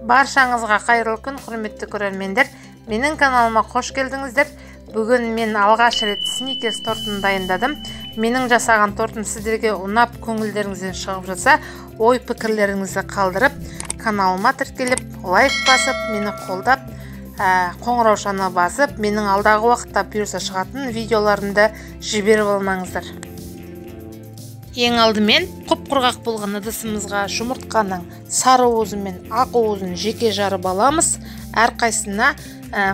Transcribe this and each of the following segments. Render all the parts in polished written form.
Баршаңызға қайырлы күн, құрметті көрермендер. Менің каналыма қош келдіңіздер. Бүгін мен алғаш рет сникерс тортын дайындадым. Менің жасаған тортым сіздерге ұнап, көңілдеріңізден шығып жатса, ой пікірлеріңізді қалдырып, каналыма тіркеліп, лайк басып, мені қолдап, қоңыраушаны басып, менің алдағы уақытта бұйырса шығатын видеоларымды жіберіп алмаңыздар. Ең алдымен құп-құрғақ болған ыдысымызға жұмыртқаның сары уызы мен ақ уызын жеке жарып аламыз. Әрқайсысына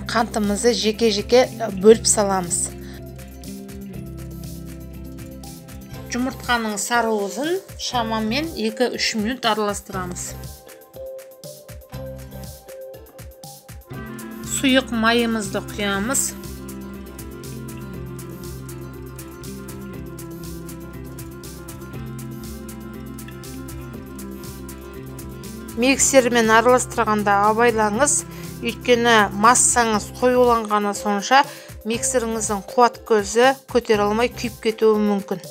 қантымызды жеке-жеке бөліп саламыз. Жұмыртқаның сары уызын шамамен 2-3 минут араластырамыз. Сұйық майымызды құямыз. Миксермен араластырғанда абайлаңыз, өйткені массаңыз қоюланғаны сонша миксеріңіздің қуат көзі көтере алмай күйіп кетуі мүмкін.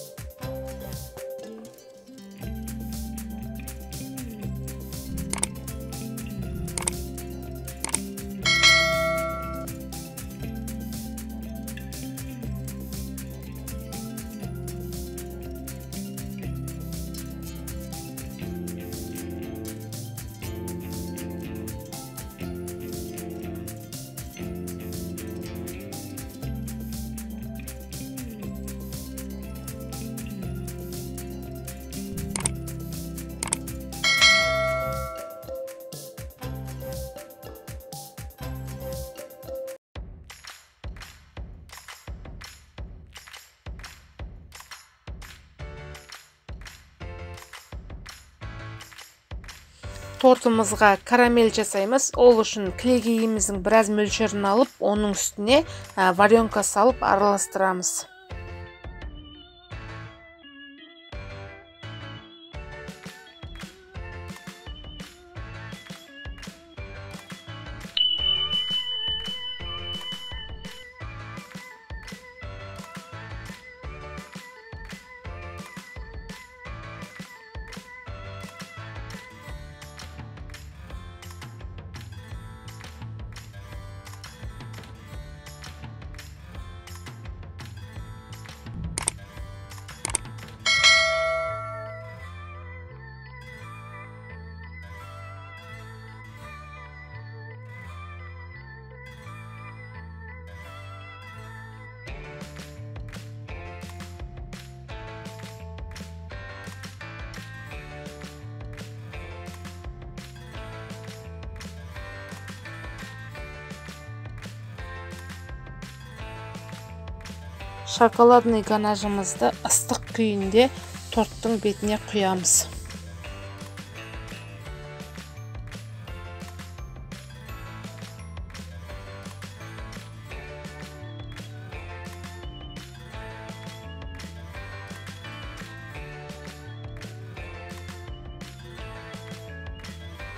Тортымызға карамель жасаймыз. Ол үшін кілегейіміздің біраз мөлшерін алып, оның үстіне варенка салып араластырамыз. Шоколадный ганажымызды ыстық күйінде торттың бетіне құямыз.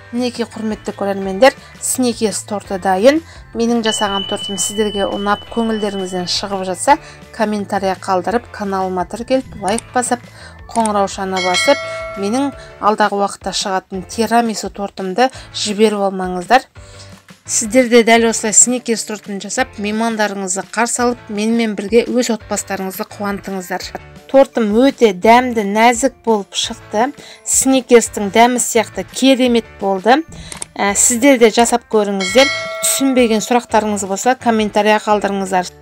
Мінекей құрметті көрермендер, сникерс торты дайын. Менің жасаған тортым сіздерге ұнап, көңілдеріңізден шығып жатса, комментария қалдырып, каналыма тіркеліп, лайк басып, қоңыраушаны басып, менің алдағы уақытта шығатын тирамису тортымды жіберіп алмаңыздар. Сіздер де дәл осылай сникерс тортын жасап, меймандарыңызды қарсы алып, менімен бірге өз отбасыларыңызды қуантыңыздар. Тортым өте дәмді, нәзік болып шықты. Сникерстің дәмі сияқты керемет болды. Сіздер де жасап көріңіздер. Түсінбеген сұрақтарыңыз болса, комментария қалдырыңыздар.